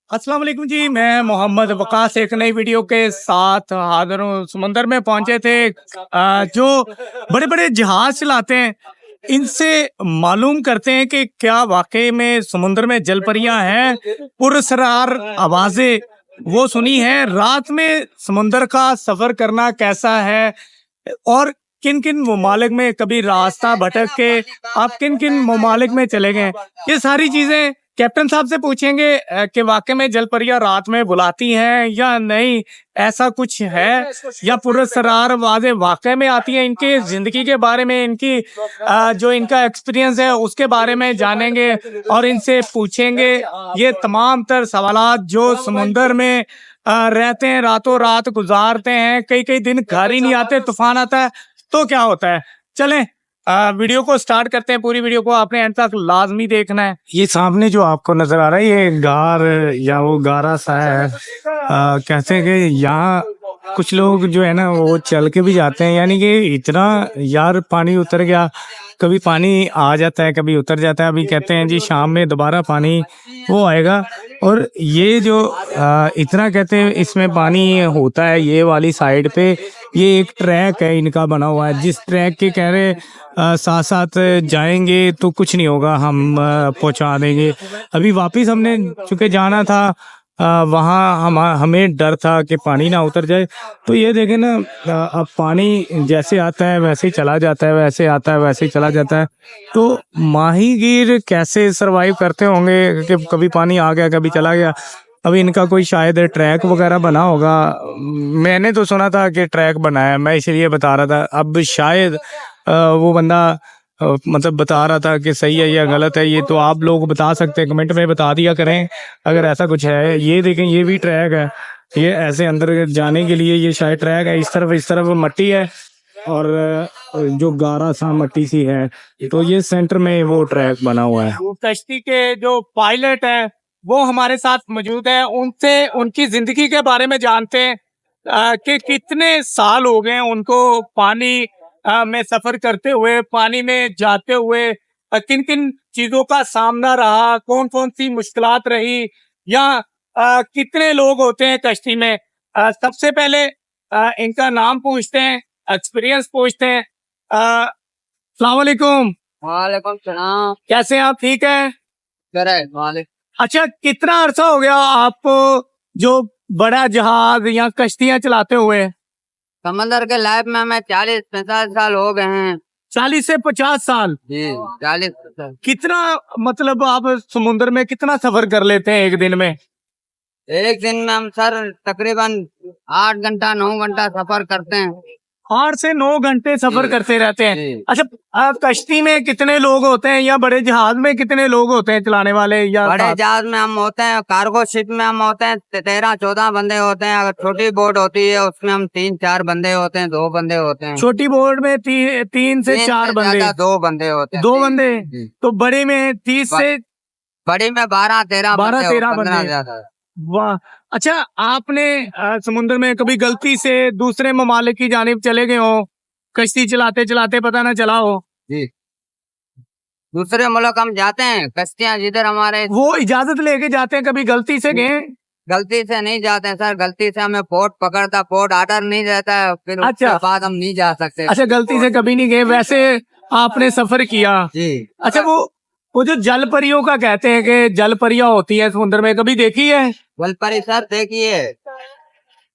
अस्सलाम वालेकुम जी। मैं मोहम्मद वकास एक नई वीडियो के साथ हाजिर हूँ। समंदर में पहुंचे थे। जो बड़े बड़े जहाज चलाते हैं इनसे मालूम करते हैं कि क्या वाकई में समुद्र में जल परियां हैं। पुरस्रार आवाजें वो सुनी है। रात में समुद्र का सफर करना कैसा है और किन किन ममालिक में कभी रास्ता भटक के आप किन किन ममालिक में चले गए, ये सारी चीजें कैप्टन साहब से पूछेंगे कि वाकई में जलपरियां रात में बुलाती हैं या नहीं, ऐसा कुछ है या पुरस्कार आवाजें वाकई में आती हैं। इनकी जिंदगी के बारे में, इनकी जो इनका एक्सपीरियंस है उसके बारे में जानेंगे और इनसे पूछेंगे ये तमाम तर सवालात जो समुंदर में रहते हैं, रातों रात गुजारते हैं, कई कई दिन घर ही नहीं आते, तूफान आता है तो क्या होता है। चलें वीडियो को स्टार्ट करते हैं। पूरी वीडियो को आपने एंड तक लाजमी देखना है। ये सामने जो आपको नजर आ रहा है ये गार या वो गारा सा है। कहते हैं कि यहाँ कुछ लोग जो है ना वो चल के भी जाते हैं, यानी कि इतना यार पानी उतर गया, कभी पानी आ जाता है कभी उतर जाता है। अभी कहते हैं जी शाम में दोबारा पानी वो आएगा। और ये जो इतना कहते हैं इसमें पानी होता है ये वाली साइड पे, ये एक ट्रैक है इनका बना हुआ है, जिस ट्रैक के कह रहे साथ साथ जाएंगे तो कुछ नहीं होगा, हम पहुंचा देंगे। अभी वापस हमने चूंकि जाना था वहाँ हमें डर था कि पानी ना उतर जाए। तो ये देखें ना, अब पानी जैसे आता है वैसे ही चला जाता है, वैसे आता है वैसे ही चला जाता है। तो माहीगीर कैसे सरवाइव करते होंगे कि कभी पानी आ गया कभी चला गया। अभी इनका कोई शायद ट्रैक वगैरह बना होगा, मैंने तो सुना था कि ट्रैक बना है, मैं इसलिए बता रहा था। अब शायद वो बंदा मतलब बता रहा था कि सही है या गलत है, ये तो आप लोग बता सकते हैं, कमेंट में बता दिया करें अगर ऐसा कुछ है। ये देखें ये भी ट्रैक है, ये ऐसे अंदर जाने के लिए ये शायद ट्रैक है। इस तरफ मट्टी है और जो गारा सा मट्टी सी है, तो ये सेंटर में वो ट्रैक बना हुआ है। वो कश्ती के जो पायलट है वो हमारे साथ मौजूद है, उनसे उनकी जिंदगी के बारे में जानते हैं कि कितने साल हो गए उनको पानी में सफर करते हुए, पानी में जाते हुए, किन किन चीजों का सामना रहा, कौन कौन सी मुश्किलात रही, या कितने लोग होते हैं कश्ती में। सबसे पहले इनका नाम पूछते हैं, एक्सपीरियंस पूछते हैं। अस्सलाम वालेकुम। वालेकुम सलाम। कैसे हैं आप, ठीक है? वालेकुम। अच्छा, कितना अरसा हो गया आपको जो बड़ा जहाज या कश्तियां चलाते हुए? समंदर के लाइफ में हमें 40-50 साल हो गए हैं। 40 से 50 साल? जी 40। कितना मतलब आप समुद्र में कितना सफर कर लेते हैं एक दिन में? एक दिन में हम सर तकरीबन 8 घंटा 9 घंटा सफर करते हैं। 8 से 9 घंटे सफर जी, करते रहते हैं। जी। अच्छा, कश्ती में कितने लोग होते हैं या बड़े जहाज में कितने लोग होते हैं चलाने वाले? या बड़े जहाज में हम होते हैं, कार्गो शिप में हम होते हैं 13-14 बंदे होते हैं। अगर छोटी बोट होती है उसमें हम 3-4 बंदे होते हैं, 2 बंदे होते हैं। छोटी बोट में 3 से 4 बंदे? 2 बंदे होते हैं। 2 बंदे? जी। तो बड़े में 30 से बड़ी में 12-13 12-13 बंदे। बंदे। वाह। अच्छा, आपने समुद्र में कभी गलती से दूसरे ममालिक की जानिब चले गए हो, कश्ती चलाते चलाते पता ना चला हो? जी, दूसरे मुल्क हम जाते हैं, कश्तियाँ जिधर हमारे वो इजाजत लेके जाते हैं, कभी गलती से गए? गलती से नहीं जाते हैं सर। गलती से हमें पोर्ट पकड़ता, पोर्ट ऑर्डर नहीं रहता है, फिर अच्छा। उसके बाद हम नहीं जा सकते। अच्छा, गलती से कभी नहीं गए, वैसे आपने सफर किया? जी। अच्छा, वो जो जल परियों का कहते हैं कि जल परियां होती है समुद्र में, कभी देखी है? वलपरी सर देखिए।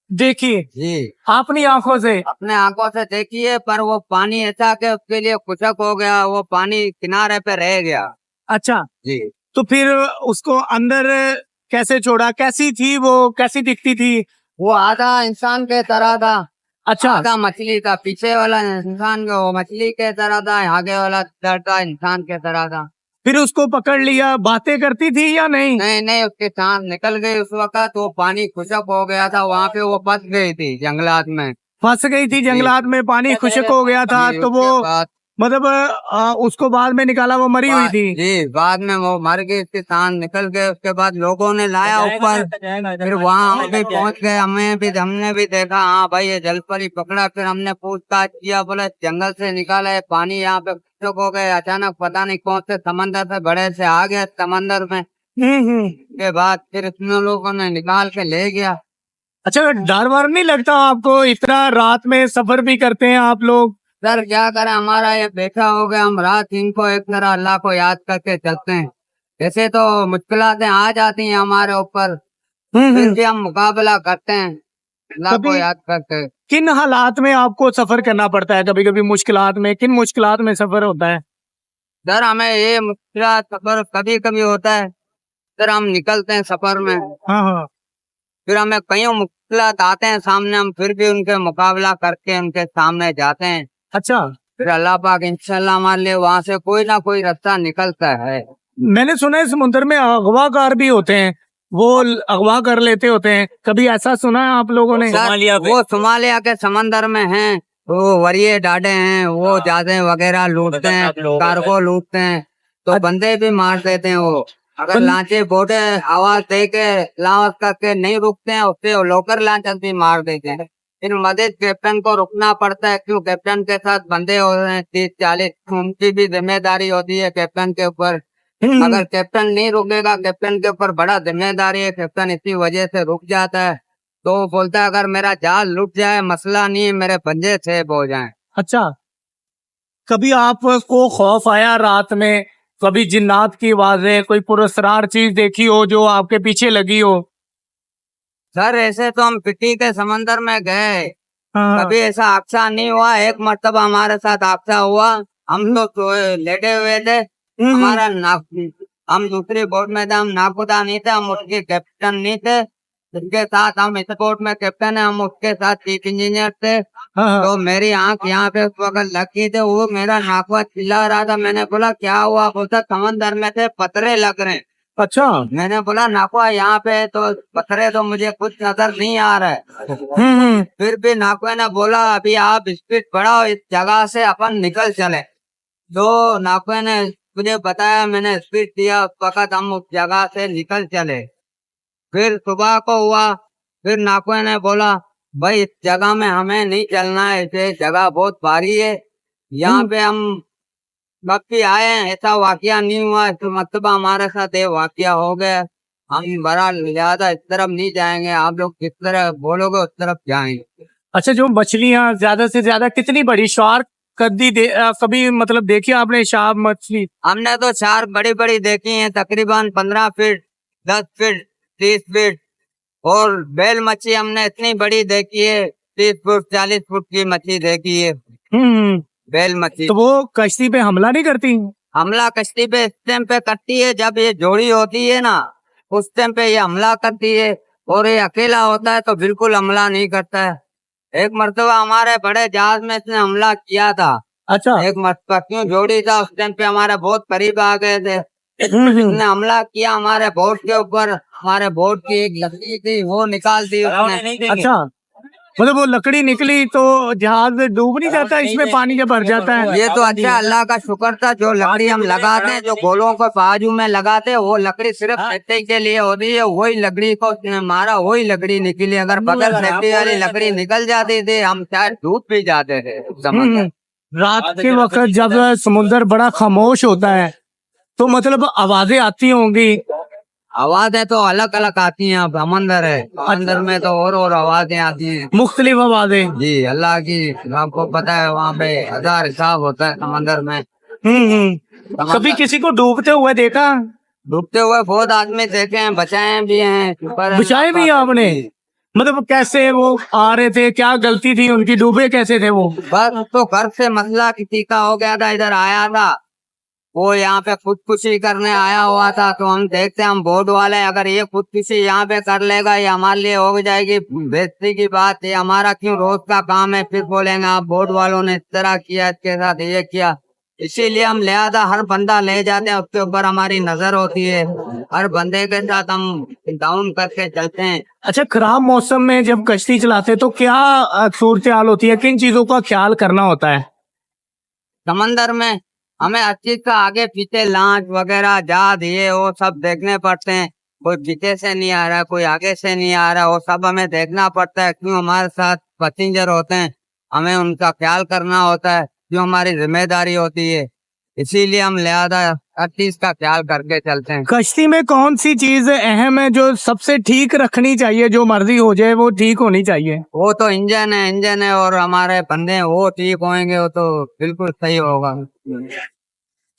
देखिए जी, अपनी आंखों से? अपने आंखों से देखिए, पर वो पानी ऐसा कि उसके लिए खुशक हो गया, वो पानी किनारे पे रह गया। अच्छा, जी। तो फिर उसको अंदर कैसे छोड़ा? कैसी थी वो, कैसी दिखती थी? वो आधा इंसान के तरह था। अच्छा। आधा मछली था। पीछे वाला इंसान वो मछली के तरह था, आगे वाला था इंसान के तरह था। फिर उसको पकड़ लिया, बातें करती थी या नहीं? नहीं नहीं, उसके सांस निकल गई उस वक्त। वो पानी खुशक हो गया था, वहाँ पे वो फंस गई थी जंगलात में। फंस गई थी जंगलात में, पानी खुशक हो गया था, जी, तो वो उसके बाद मतलब उसको बाद में निकाला, वो मरी हुई थी? जी, बाद में वो मर गई, उसके सांस निकल गए। उसके बाद लोगों ने लाया ऊपर, फिर वहाँ हम भी पहुँच गए। हमने भी देखा, हाँ भाई ये जलपरी पकड़ा। फिर हमने पूछताछ किया, बोले जंगल से निकाला है, पानी यहाँ पे खुशक हो गए। अचानक पता नहीं कौन से समंदर से बड़े से आ गए समंदर में, के बाद फिर इतने लोगों ने निकाल के ले गया। अच्छा, डर वर नहीं लगता आपको? इतना रात में सफर भी करते हैं आप लोग। सर क्या करें, हमारा ये बेटा हो गया, हम रात इनको एक तरह अल्लाह को याद करके चलते हैं। ऐसे तो मुश्किलातें आ जाती हैं हमारे ऊपर, फिर भी हम मुकाबला करते हैं अल्लाह को कभी याद करके। किन हालात में आपको सफर करना पड़ता है? कभी कभी मुश्किलात में, किन मुश्किलात में सफर होता है? सर हमें ये मुश्किलात सफर कभी कभी होता है, सर हम निकलते हैं सफर में, हाँ हाँ। फिर हमें कई मुश्किलात आते हैं सामने, हम फिर भी उनके मुकाबला करके उनके सामने जाते हैं। अच्छा, फिर अल्लाह पाक इंशाल्लाह हमारे लिए वहां से कोई ना कोई रास्ता निकलता है। मैंने सुना है समुद्र में अगवाकार भी होते हैं, वो अगवा कर लेते होते हैं, कभी ऐसा सुना है आप लोगों ने? सर वो सोमालिया के समंदर में हैं, वो वरिये डाडे हैं, वो जादे वगैरह लूटते हैं, कार्गो लूटते हैं, तो बंदे भी मार देते हैं वो। अगर लांचे बोटे आवाज दे के लावत करके नहीं रुकते हैं, उससे लोकर लांचन भी मार देते हैं। फिर मदद कैप्टन को रुकना पड़ता है, क्यों कैप्टन के साथ बंदे हो रहे हैं 30-40, उनकी भी जिम्मेदारी होती है कैप्टन के ऊपर। अगर कैप्टन नहीं रुकेगा, कैप्टन के ऊपर बड़ा जिम्मेदारी है, कैप्टन इसी वजह से रुक जाता है। तो वो बोलता है अगर मेरा जाल लुट जाए मसला नहीं है, मेरे पंजे सेब हो जाए। अच्छा, कभी आपको खौफ आया रात में? कभी जिन्नात की आवाजें, कोई पुरस्कार चीज देखी हो जो आपके पीछे लगी हो? सर ऐसे तो हम पिट्टी के समंदर में गए, हाँ। कभी ऐसा हादसा नहीं हुआ। एक मर्तबा हमारे साथ हादसा हुआ, हम तो लेटे हुए थे, हमारा हम दूसरी बोट में थे, हम नाकुदा नहीं थे, हम उसके कैप्टन नहीं थे, जिसके साथ हम इस बोट में कैप्टन है, हम उसके साथ चीफ इंजीनियर थे। हाँ। तो मेरी आंख यहाँ पे उस वक्त लगी थी, वो मेरा नाकवा चिल्ला रहा था। मैंने बोला क्या हुआ? बोलता समंदर में थे पत्थरे लग रहे हैं। अच्छा। मैंने बोला नाकवा यहाँ पे तो पत्थरे तो मुझे कुछ नजर नहीं आ रहा है। फिर भी नाकवा ने बोला अभी आप स्पीड बढ़ाओ, इस जगह से अपन निकल चले। तो नाकवा ने मुझे बताया, मैंने स्पीड दिया, उस वक्त हम उस जगह से निकल चले। फिर सुबह को हुआ, फिर नाकवा ने बोला भाई इस जगह में हमें नहीं चलना है, ये जगह बहुत भारी है, यहाँ पे हम बाकी आए हैं, ऐसा वाकया नहीं हुआ, तो मतलब हमारे साथ ये वाकया हो गया। हम बड़ा ज्यादा इस तरफ नहीं जाएंगे, आप लोग किस तरह बोलोगे उस तरफ जाएंगे। अच्छा, जो मछलियां ज्यादा से ज्यादा कितनी बड़ी शार्क कभी मतलब देखी आपने शार्क मछली? हमने तो शार्क बड़ी बड़ी देखी हैं, तकरीबन 15 फीट, 10 फीट, 30 फीट। और बेल मच्छी हमने इतनी बड़ी देखी है, 30 फुट 40 फुट की मछली देखी है बेल मच्छी। तो वो कश्ती पे हमला नहीं करती? हमला कश्ती पे इस टाइम पे करती है जब ये जोड़ी होती है ना, उस टाइम पे ये हमला करती है, और ये अकेला होता है तो बिल्कुल हमला नहीं करता है। एक मर्तबा हमारे बड़े जहाज में इसने हमला किया था। अच्छा। एक मर्तबा क्यों जोड़ी था, उस टाइम पे हमारे बहुत करीब आ गए थे, इसने हमला किया हमारे बोट के ऊपर। हमारे बोट की एक लकड़ी थी वो निकाल दी उसने। अच्छा, मतलब वो लकड़ी निकली तो जहाज डूब नहीं जाता इसमें पानी जब भर जाता है? ये तो अच्छा अल्लाह का शुक्र था, जो लकड़ी हम लगाते हैं, जो गोलों को बाजू में लगाते हैं, वो लकड़ी सिर्फ सेफ्टी के लिए होती है। वही लकड़ी को उसने मारा, वही लकड़ी निकली। अगर बगल सेफ्टी वाली लकड़ी निकल जाती थी, हम शायद डूब भी जाते थे समझ। रात के वक्त जब समुद्र बड़ा खामोश होता है तो मतलब आवाजें आती होंगी? आवाजें तो अलग अलग आती हैं, अब समंदर है, अंदर में तो और आवाजें आती हैं, मुख्तलिफ आवाजें। जी अल्लाह की। आपको पता है वहाँ पे हजार हिसाब होता है समंदर में। कभी किसी को डूबते हुए देखा? डूबते हुए बहुत आदमी देखे हैं, बचाए भी हैं। बचाए भी आपने? मतलब कैसे वो आ रहे थे, क्या गलती थी उनकी, डूबे कैसे थे वो? बस तो घर से मसला किसी का हो गया था, इधर आया था, वो यहाँ पे खुदकुशी करने आया हुआ था। तो हम देखते हैं, हम बोर्ड वाले, अगर ये खुदकुशी यहाँ पे कर लेगा ये हमारे लिए हो जाएगी बेइज्जती की बात। ये हमारा क्यों रोज का काम है, फिर बोलेंगे आप बोर्ड वालों ने इस तरह किया, इसके साथ ये किया। इसीलिए हम ले आता, हर बंदा ले जाते हैं, उसके ऊपर हमारी नजर होती है, हर बंदे के साथ हम डाउन करके चलते हैं। अच्छा, खराब मौसम में जब कश्ती चलाते हैं तो क्या सूरत हाल होती है, किन चीजों का ख्याल करना होता है? समंदर में हमें हर चीज का आगे पीछे लांच वगैरह जहाज ये वो सब देखने पड़ते हैं। कोई पीछे से नहीं आ रहा, कोई आगे से नहीं आ रहा, वो सब हमें देखना पड़ता है। क्यों हमारे साथ पैसेंजर होते हैं, हमें उनका ख्याल करना होता है, जो हमारी जिम्मेदारी होती है। इसीलिए हम लिहाजा हर चीज का ख्याल करके चलते हैं। कश्ती में कौन सी चीज अहम है जो सबसे ठीक रखनी चाहिए, जो मर्जी हो जाए वो ठीक होनी चाहिए? वो तो इंजन है और हमारे बंदे हैं, वो ठीक होंगे वो तो बिल्कुल सही होगा।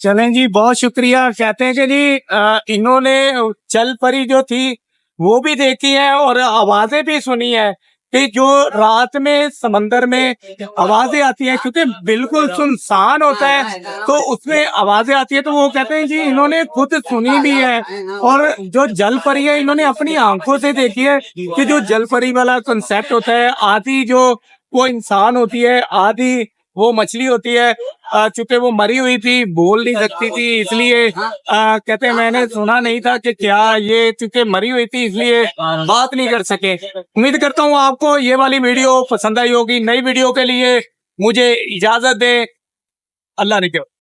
चलें जी, बहुत शुक्रिया। कहते हैं कि जी इन्होंने जल परी जो थी वो भी देखी है और आवाजें भी सुनी है कि जो रात में समंदर में आवाजें आती हैं, क्योंकि बिल्कुल सुनसान होता है तो उसमें आवाजें आती है, तो वो कहते हैं जी इन्होंने खुद सुनी भी है। और जो जल परी है इन्होंने अपनी आंखों से देखी है कि जो जल परी वाला कंसेप्ट होता है, आधी जो वो इंसान होती है, आधी वो मछली होती है। चूंकि वो मरी हुई थी, बोल नहीं सकती थी, इसलिए कहते हैं मैंने सुना नहीं था कि क्या ये चूंकि मरी हुई थी इसलिए बात नहीं कर सके। उम्मीद करता हूँ आपको ये वाली वीडियो पसंद आई होगी। नई वीडियो के लिए मुझे इजाजत दें। अल्लाह ने